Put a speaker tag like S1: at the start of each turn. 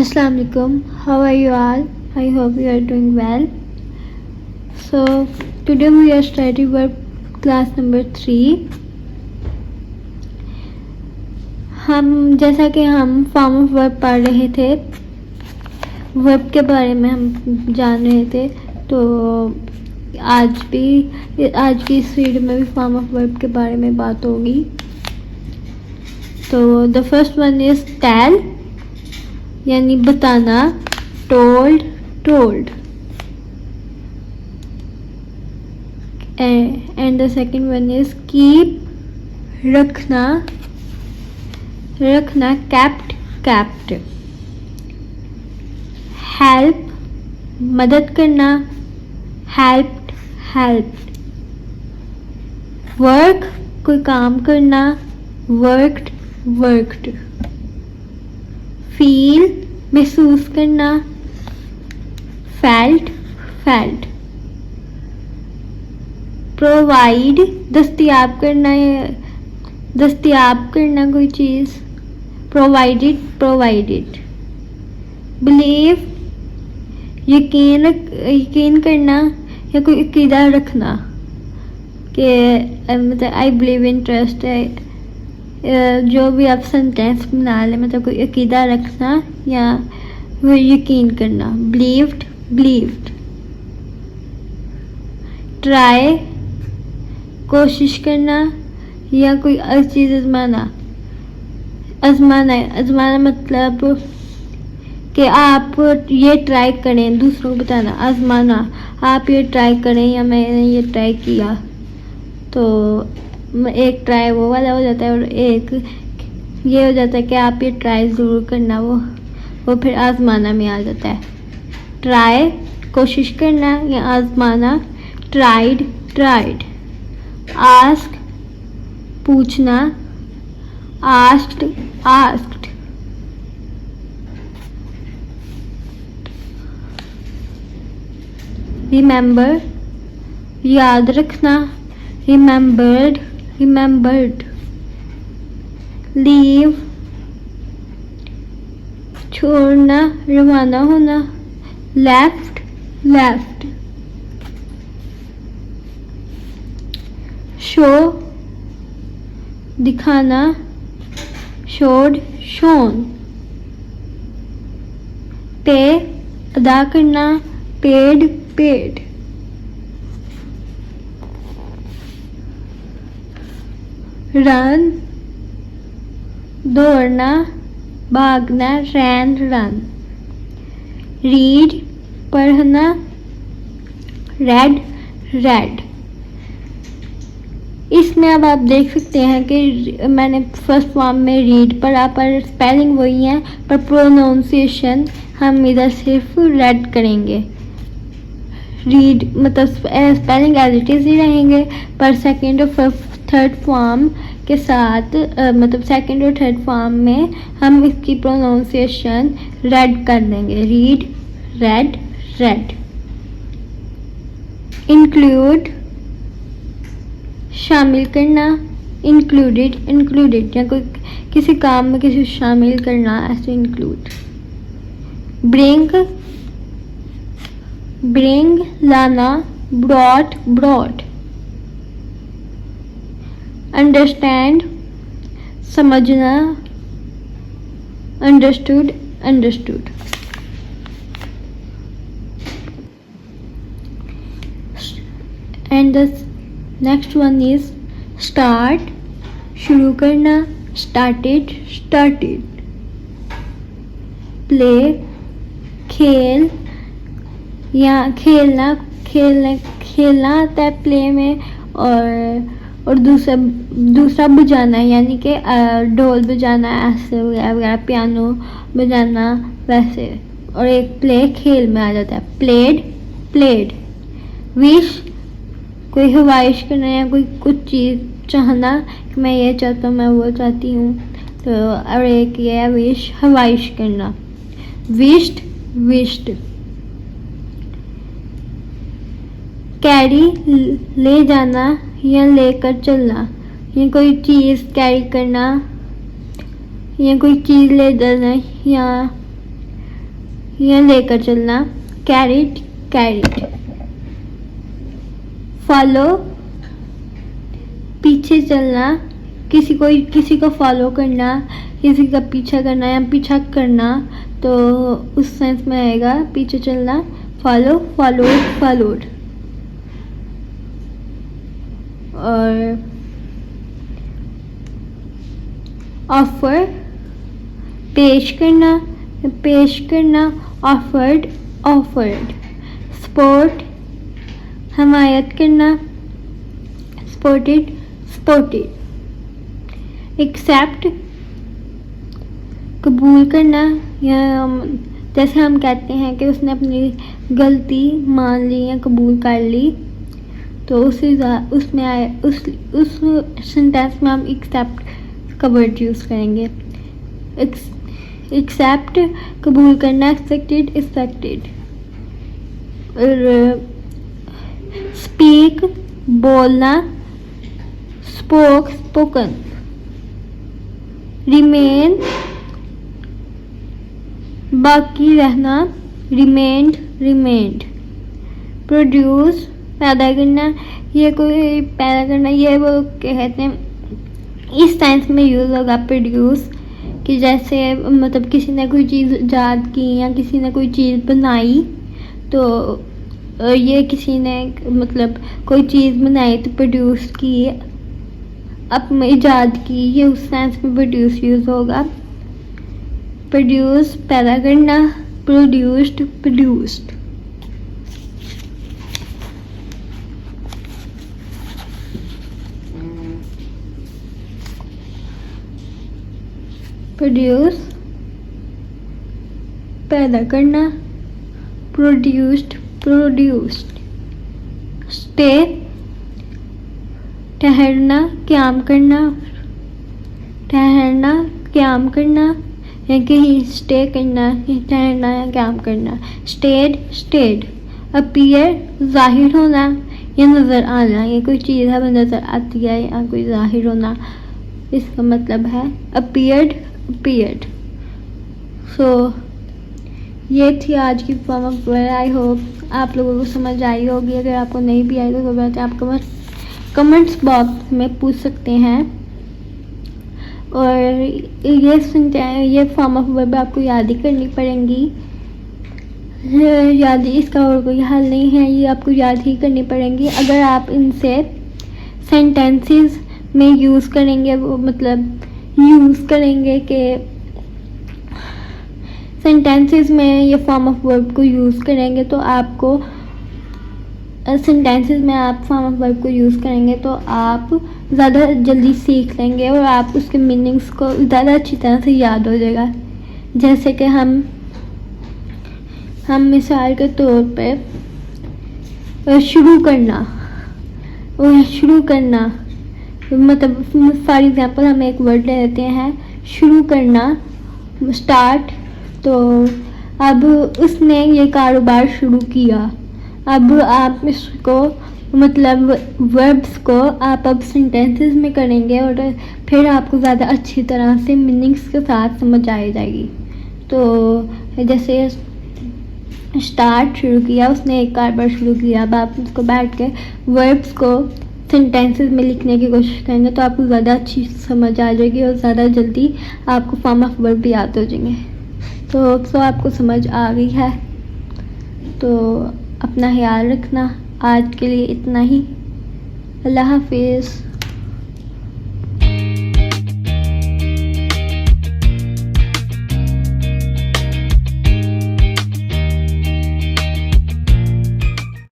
S1: Assalamualaikum. How are you all? I hope you are doing well. So today we are studying verb class number 3. जैसा कि हम form of verb पढ़ रहे थे, verb के बारे में हम जान रहे थे, तो आज की इस वीडियो में भी फॉर्म ऑफ वर्ब के बारे में बात होगी. तो the first one is tell, यानी बताना. Told. And the second one is keep, रखना. कैप्ट. हेल्प, मदद करना. हेल्प्ड. वर्क, कोई काम करना. वर्क्ड. फील, महसूस करना. फेल्ट. प्रोवाइड, दस्तयाब करना कोई चीज़. प्रोवाइडेड. बिलीव, यकीन करना या कोई अकीदा रखना कि मतलब आई बिलीव इन ट्रस्ट है. जो भी आप सेंटेंस बना लें, मतलब कोई अकीदा रखना या वो यकीन करना. बिलीव्ड. ट्राई, कोशिश करना या कोई चीज़ आजमाना मतलब कि आप ये ट्राई करें, दूसरों को बताना. आजमाना, आप ये ट्राई करें या मैंने ये ट्राई किया. तो एक ट्राई वो वाला हो जाता है और एक ये हो जाता है कि आप ये ट्राई ज़रूर करना. वो फिर आजमाना में आ जाता है. ट्राई, कोशिश करना या आजमाना. ट्राइड. आस्क, पूछना. आस्क्ड. रिमेंबर, याद रखना. रिमेंबर्ड. लीव, छोड़ना, रवाना होना. लेफ्ट. शो, दिखाना. शोन. पे, अदा करना. पेड. रन, दौड़ना, भागना. रन. रीड, पढ़ना. रेड. इसमें अब आप देख सकते हैं कि मैंने फर्स्ट फॉर्म में रीड पढ़ा, पर स्पेलिंग वही है, पर प्रोनाउंसिएशन हम इधर सिर्फ रेड करेंगे. रीड मतलब स्पेलिंग एज इट इज़ ही रहेंगे, पर सेकंड और थर्ड फॉर्म के साथ मतलब सेकंड और थर्ड फॉर्म में हम इसकी प्रोनाउंसिएशन रेड कर देंगे. Read, red. इंक्लूड, शामिल करना. इंक्लूडेड या कोई किसी काम में किसी शामिल करना, ऐसे इंक्लूड. ब्रिंग, लाना. ब्रॉट. अंडरस्टैंड, समझना. Understood. And the next one is start, शुरू करना. स्टार्टेड. प्ले, खेल या खेलना आता है प्ले में. और दूसरा बजाना, यानी कि ढोल बजाना ऐसे वगैरह, पियानो बजाना वैसे. और एक प्ले खेल में आ जाता है. प्लेड. विश, कोई ख्वाहिश करना या कोई कुछ चीज़ चाहना कि मैं ये चाहता हूँ, मैं वो चाहती हूँ. तो और एक ये है विश, ख्वाहिश करना. विश्ड. कैरी, ले जाना या लेकर चलना. या कोई चीज़ कैरी करना या कोई चीज़ ले जाना या या लेकर चलना, कैरिड कैरिड। फॉलो पीछे चलना, किसी को फॉलो करना, किसी का पीछा करना या पीछा करना, तो उस सेंस में आएगा पीछे चलना, फॉलो फॉलोड फॉलोड। और ऑफर पेश करना, ऑफर्ड ऑफर्ड। सपोर्ट हमायत करना, सपोर्टेड सपोर्टेड। एक्सेप्ट कबूल करना, या जैसे हम कहते हैं कि उसने अपनी गलती मान ली या कबूल कर ली, तो उसमें आए उस सेंटेंस में हम एक्सेप्ट का वर्ड यूज़ करेंगे। एक्सेप्ट कबूल करना, एक्सेप्टेड एक्सेप्टेड। और स्पीक बोलना, स्पोक स्पोकन। रिमेन बाकी रहना, रिमेंड रिमेंड। प्रोड्यूस पैदा करना, ये कोई पैदा करना, ये वो कहते हैं इस सेंस में यूज़ होगा प्रोड्यूस, कि जैसे मतलब किसी ने कोई चीज़ ईजाद की या किसी ने कोई चीज़ बनाई, तो ये किसी ने मतलब कोई चीज़ बनाई तो प्रोड्यूस की, अब ईजाद की, ये उस सेंस में प्रोड्यूस यूज़ होगा। प्रोड्यूस पैदा करना, प्रोड्यूस्ड प्रोड्यूस्ड। प्रोड्यूस पैदा करना, प्रोड्यूस्ड प्रोड्यूस्ड। स्टे ठहरना, क्याम करना, ठहरना क्याम करना, या कहीं स्टे करना, ठहरना या क्याम करना। State state. अपीयर जाहिर होना या नज़र आना, ये कोई चीज़ है नज़र आती है या कोई जाहिर होना, इसका मतलब है अपीयर्ड अपीयर्ड। सो ये थी आज की form of word. I hope आप लोगों को समझ आई होगी। अगर आपको नहीं भी आई तो बात आप कमेंट्स बॉक्स में पूछ सकते हैं। और ये फॉर्म ऑफ वर्ब आपको याद ही करनी पड़ेंगी, याद इसका और कोई हल नहीं है, ये आपको याद ही करनी पड़ेंगी। अगर आप इनसे सेंटेंसेस में यूज़ करेंगे, वो मतलब यूज़ करेंगे कि सेंटेंसेस में ये फॉर्म ऑफ वर्ब को यूज़ करेंगे, तो आपको सेंटेंसेस में आप फॉर्म ऑफ वर्ब को यूज़ करेंगे तो आप ज़्यादा जल्दी सीख लेंगे और आप उसके मीनिंग्स को ज़्यादा अच्छी तरह से याद हो जाएगा। जैसे कि हम मिसाल के तौर पे शुरू करना मतलब फॉर एग्जांपल हम एक वर्ड ले लेते हैं शुरू करना, स्टार्ट। तो अब उसने ये कारोबार शुरू किया। अब आप इसको मतलब वर्ब्स को आप अब सेंटेंसेस में करेंगे और फिर आपको ज़्यादा अच्छी तरह से मीनिंग्स के साथ समझ आ जाएगी। तो जैसे स्टार्ट शुरू किया, उसने एक कारोबार शुरू किया। अब आप उसको बैठ के वर्ब्स को सेंटेंसेस में लिखने की कोशिश करेंगे तो आपको ज़्यादा अच्छी समझ आ जाएगी और ज़्यादा जल्दी आपको फॉर्म ऑफ वर्ब भी याद हो जाएंगे। तो आपको समझ आ गई है, तो अपना ख्याल रखना। आज के लिए इतना ही। अल्लाह हाफिज़।